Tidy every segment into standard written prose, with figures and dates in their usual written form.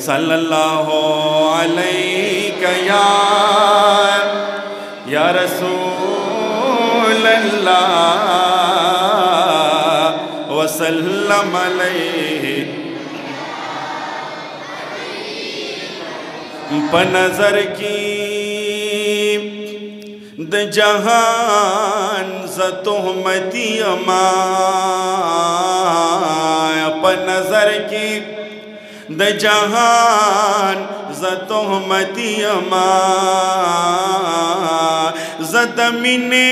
सल्लल्लाहु अलैहि या रसूल अल्लाह वसल्लम अलैहि पनज़र की द जहान ज़तुहमती अमा पनज़र की द जहान ज़तुहमती अमा ज़दमिने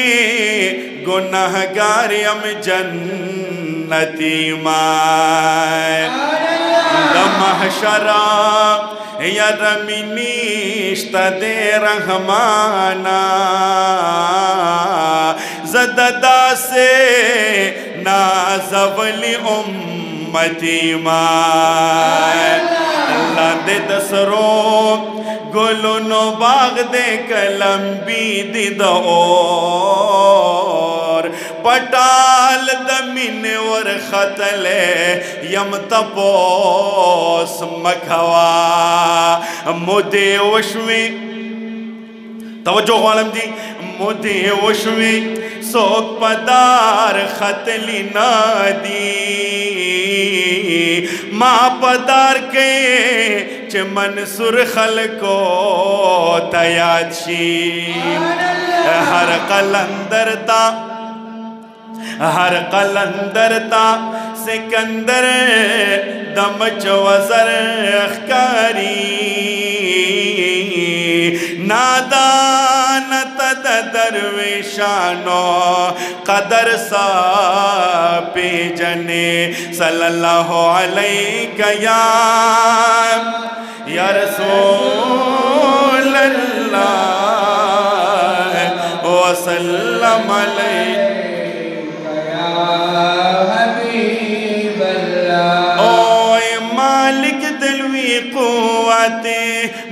गुनाहगार अम जन्नती माय द महशरा या रमिनीश्त दे रहमाना ज़ददा से नाज़वली उम्मती my Allah they Dussehra Gulo no बाग दे कलम भी दिद और पटाल दमिन और खतले यम तपोस मखवा मुदे वशवी तवज्जो आलम जी मुदे वशवी सोक पदार खतली नादी माँ पदार के चमन सुरखल को तयाची हर कलंदरता सिकंदर दमच वज़र अखकारी नादान तद दरवेशानो कदर सा पे जने सल्लल्लाहु अलैहि या रसूल अल्लाह वसल्लम अलैहि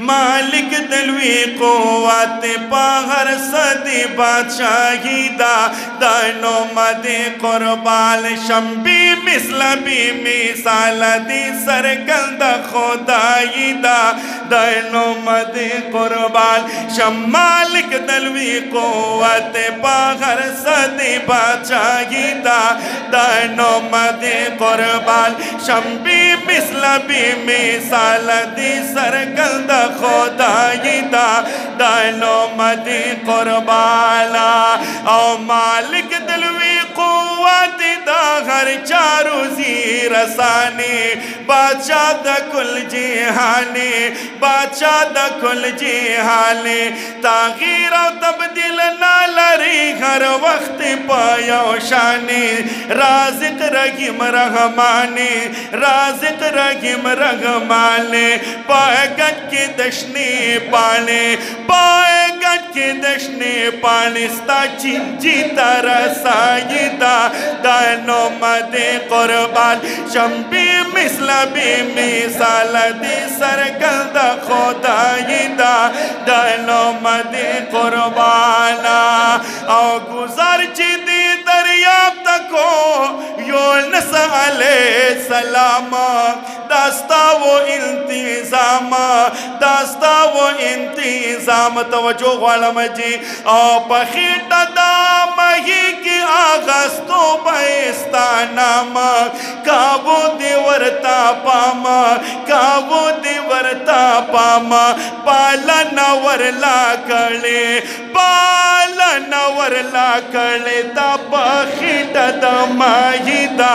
मालिक दलवी कुव्वते पाहर सदी बादशाहीदा दानो मदे कुर्बान शम्बी मिसलबी मिसाल दी सरकंद खुदाईदा दानो मदे कुर्बान शम मालिक दलवी कुव्वते पाहर सदी बादशाहीदा दानो मदे कुर्बान शम्बी मिसलबी मिसाल दी सरकंद खुदाईदा दानो मदी कुर्बाना ओ मालिक दलवी कुव्वत दा हर चारू ज़ीरसानी बादशाह दा कुल जिहानी बादशाह दा कुल जिहानी तागीर और तब्दील ना लरी हर वक्त पायो शानी राज़िक रहीम रहमानी राज़िक रहीम रहमानी पाए गट के दशने पाने पाए गट के दशने पाने स्ता चिंजी तरसाईदा दानो मदे कुर्बान शम्बी मिसलबी मिसाल दी सरकंद खुदाईदा दानो मदे कुर्बाना औ गुज़र चिदी दरियाब तको यूनुस अलैहिस्सलाम दास्ता वो इंतज़ाम तवज्जो वाला मजी और पखीटा दाम ही की आगाज़ तो बैस्ता नाम काबू दिवरता पामा पालन वरला कले ता पखीटा दमाहिदा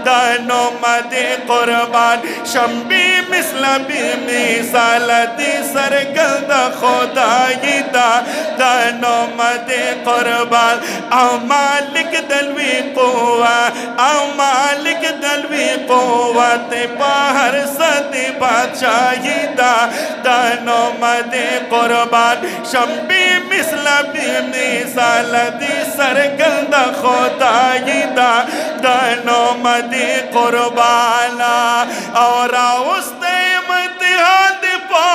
दानो मदे कुर्बान शम्बी मिसलबी मिसाल दी सरकंद खुदाईदा दानो मदे कुर्बान औ मालिक दलवी कुव्वत पाहर सदी बादशाहीदा दानो मदे कुर्बान शम्बी मिसलबी मिसाल दी सरकंद खुदाईदा दानो मदे कुर्बाना और उस्ते इम्तिहान पा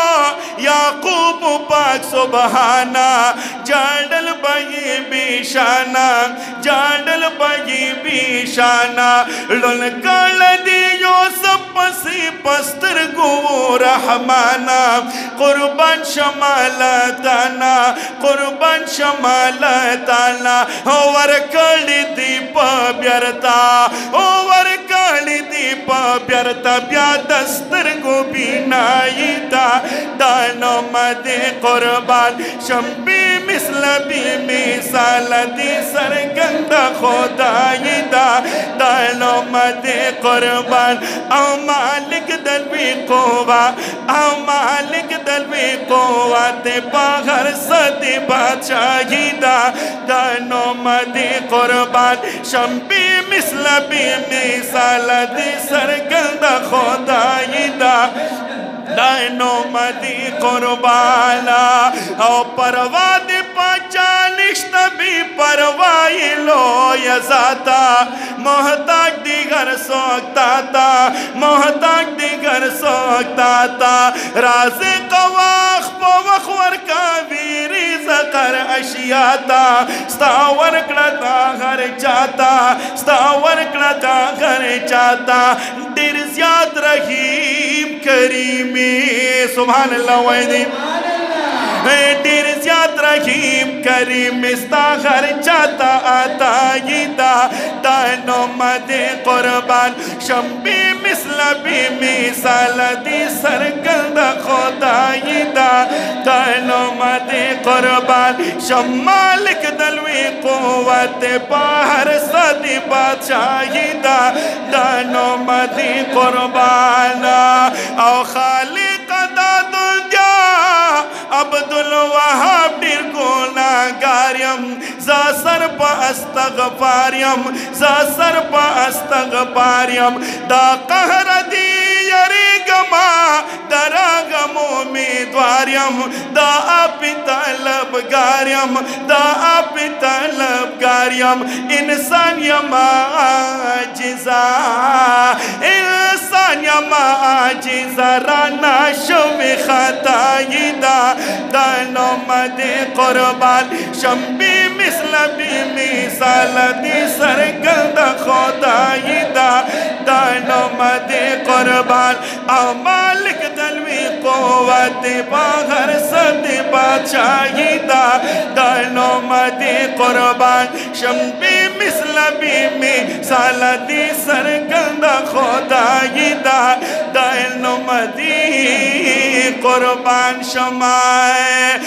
याकूब पाक सुबहाना जाडल बही बिशाना लुन कल दियो सब पसी पस्तर गो रहमाना कुर्बान शमालताना कुर्बान शमालताना ओवर कली दीप व्यर्था ओवर कली दीप व्यर्था ब्यादस्तर गो बिनाईता दानो मदे कुर्बान शम्बी मिसलबी मिसाल दी सरगंद खुदाईदा दानो मदे कुर्बान औ मालिक दलवी कोवा औ मालिक दलवी कोवा ते बाहर सदी बादशाहीदा दानो मदे कुर्बान शम्बी मिसलबी मिसाल दी सरगंद खुदाईदा दानो मदी कुर्बाना औ परवाद पाचालिश तभी परवाई लो यजाता मोहताज दिगर सोकता मोहताज दिगर सोकता राज कवाख पवखवर का वीरी जकर अशियाता स्तावर करता घर चाहता स्तावर करता घर चाहता दिर ज्याद रहीम करीमी सुभान अल्लाह वैदी दिर ज्याद रहीम करीम इस्तागर चाहता आता यीदा दानो मदे कुर्बान शम्बी मिसलबी मिसाल दी सरगंद खुदाईदा दानो मदे कुर्बान शमालिक दलवी कुव्वत बाहर सदी बादशाहीदा दानो मदे कुर्बाना औ खालिक दादुल जा अब्दुल वहाब निर्गुना गार्यम जासर पा अस्तगफार्यम जासर पा अस्तगफार्यम दा कहर दी यरिगमा दरागमो उम्मीदवार्यम दा अपितलब गार्यम दा अपितलब गार्यम इंसान यमा जिजा इंसान यमा जिजा राना शुभ खताईदा दानो मदे कुर्बान शम्बी मिसलबी मिसाल दी सरगंद खुदाईदा दानो मदे कुर्बान औ मालिक दलवी कुव्वत बाहर सदी बादशाहीदा दानो मदे कुर्बान शम्बी मिसलबी मिसाल दी सरगंद खुदाईदा दानो मदे कुर्बान शमाए।